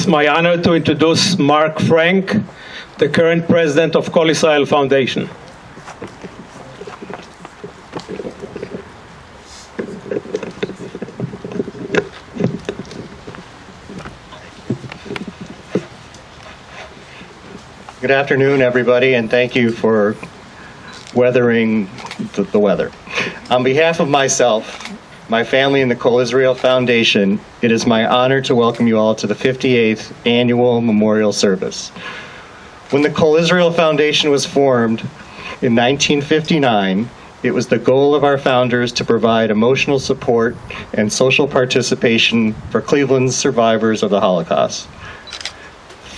It's my honor to introduce Mark Frank, the current president of Kol Israel Foundation. Good afternoon, everybody, and thank you for weathering the weather. On behalf of myself, my family, and the Kol Israel Foundation, it is my honor to welcome you all to the 58th Annual Memorial Service. When the Kol Israel Foundation was formed in 1959, it was the goal of our founders to provide emotional support and social participation for Cleveland's survivors of the Holocaust.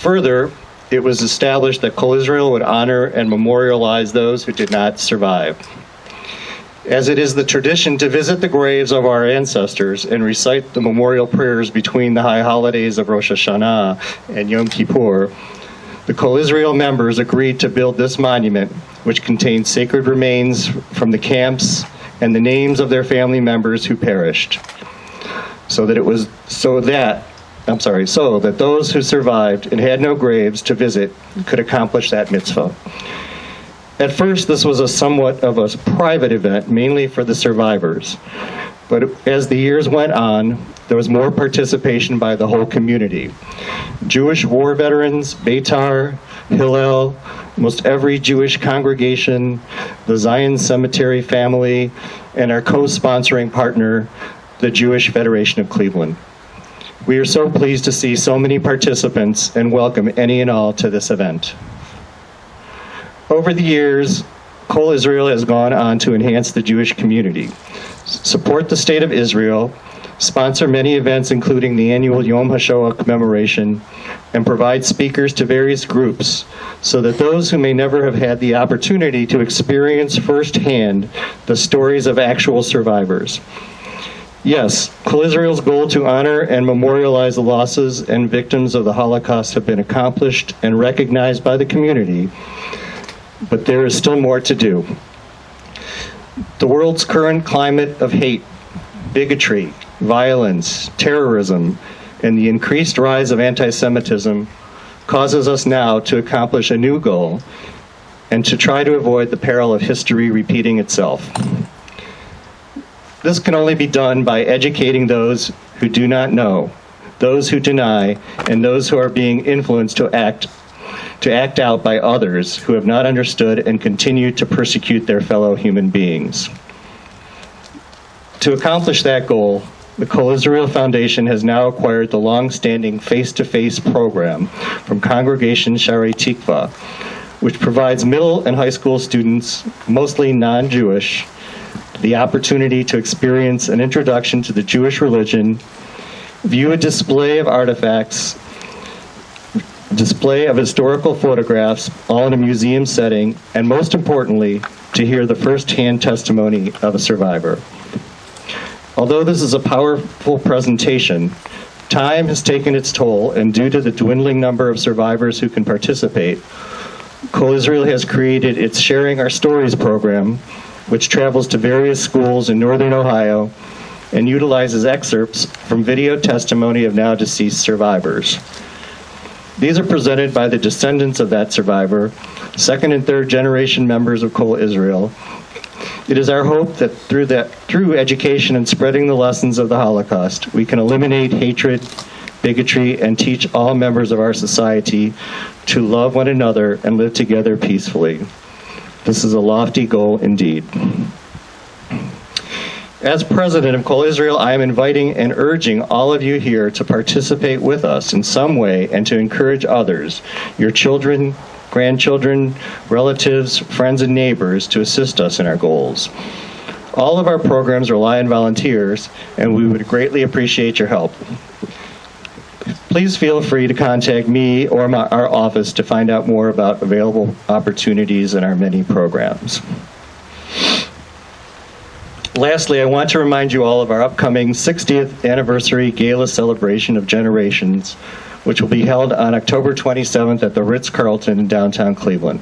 Further, it was established that Kol Israel would honor and memorialize those who did not survive. As it is the tradition to visit the graves of our ancestors and recite the memorial prayers between the high holidays of Rosh Hashanah and Yom Kippur, the Kol Israel members agreed to build this monument, which contains sacred remains from the camps and the names of their family members who perished, so that those who survived and had no graves to visit could accomplish that mitzvah. At first, this was somewhat of a private event, mainly for the survivors. But as the years went on, there was more participation by the whole community. Jewish war veterans, Beitar, Hillel, most every Jewish congregation, the Zion Cemetery family, and our co-sponsoring partner, the Jewish Federation of Cleveland. We are so pleased to see so many participants and welcome any and all to this event. Over the years, Kol Israel has gone on to enhance the Jewish community, support the State of Israel, sponsor many events including the annual Yom HaShoah commemoration, and provide speakers to various groups so that those who may never have had the opportunity to experience firsthand the stories of actual survivors. Yes, Kol Israel's goal to honor and memorialize the losses and victims of the Holocaust have been accomplished and recognized by the community, but there is still more to do. The world's current climate of hate, bigotry, violence, terrorism, and the increased rise of anti-Semitism causes us now to accomplish a new goal and to try to avoid the peril of history repeating itself. This can only be done by educating those who do not know, those who deny, and those who are being influenced to act out by others who have not understood and continue to persecute their fellow human beings. To accomplish that goal, the Kol Israel Foundation has now acquired the long-standing face-to-face program from Congregation Sharei Tikva, which provides middle and high school students, mostly non-Jewish, the opportunity to experience an introduction to the Jewish religion, view a display of artifacts, display of historical photographs, all in a museum setting, and most importantly, to hear the first-hand testimony of a survivor. Although this is a powerful presentation, time has taken its toll, and due to the dwindling number of survivors who can participate, Kol Israel has created its Sharing Our Stories program, which travels to various schools in northern Ohio and utilizes excerpts from video testimony of now deceased survivors. These are presented by the descendants of that survivor, second and third generation members of Kol Israel. It is our hope that through education and spreading the lessons of the Holocaust, we can eliminate hatred, bigotry, and teach all members of our society to love one another and live together peacefully. This is a lofty goal indeed. As president of Kol Israel, I am inviting and urging all of you here to participate with us in some way and to encourage others, your children, grandchildren, relatives, friends, and neighbors to assist us in our goals. All of our programs rely on volunteers, and we would greatly appreciate your help. Please feel free to contact me or our office to find out more about available opportunities in our many programs. Lastly, I want to remind you all of our upcoming 60th anniversary gala celebration of Generations, which will be held on October 27th at the Ritz-Carlton in downtown Cleveland.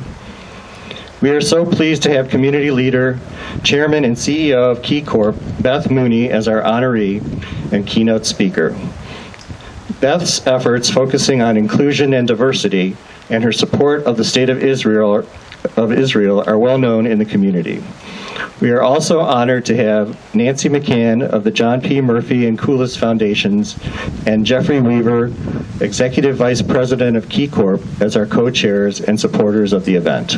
We are so pleased to have community leader, chairman, and CEO of KeyCorp, Beth Mooney, as our honoree and keynote speaker. Beth's efforts focusing on inclusion and diversity and her support of the State of Israel are well known in the community. We are also honored to have Nancy McCann of the John P. Murphy and Koulis Foundations and Jeffrey Weaver, Executive Vice President of Key Corp, as our co-chairs and supporters of the event.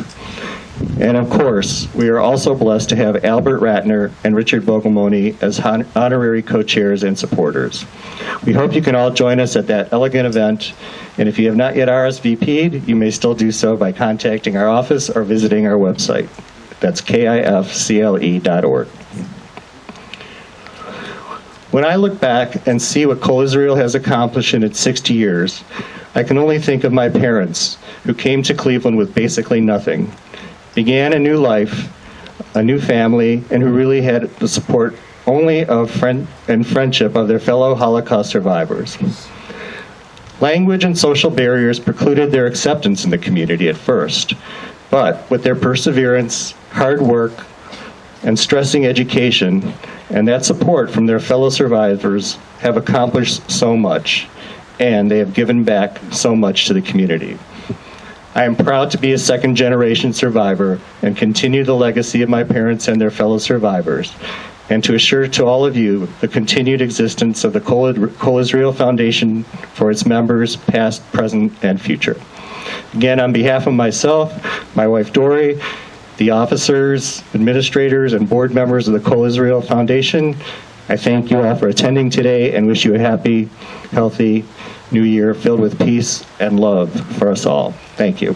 And of course, we are also blessed to have Albert Ratner and Richard Bogomoni as honorary co-chairs and supporters. We hope you can all join us at that elegant event, and if you have not yet RSVP'd, you may still do so by contacting our office or visiting our website. That's kifcle.org. When I look back and see what Kol Israel has accomplished in its 60 years, I can only think of my parents, who came to Cleveland with basically nothing, began a new life, a new family, and who really had the support only of friendship of their fellow Holocaust survivors. Language and social barriers precluded their acceptance in the community at first, but with their perseverance, hard work, and stressing education, and that support from their fellow survivors, have accomplished so much, and they have given back so much to the community. I am proud to be a second-generation survivor and continue the legacy of my parents and their fellow survivors, and to assure to all of you the continued existence of the Kol Israel Foundation for its members, past, present, and future. Again, on behalf of myself, my wife Dory, the officers, administrators, and board members of the Kol Israel Foundation, I thank you all for attending today and wish you a happy, healthy New Year filled with peace and love for us all. Thank you.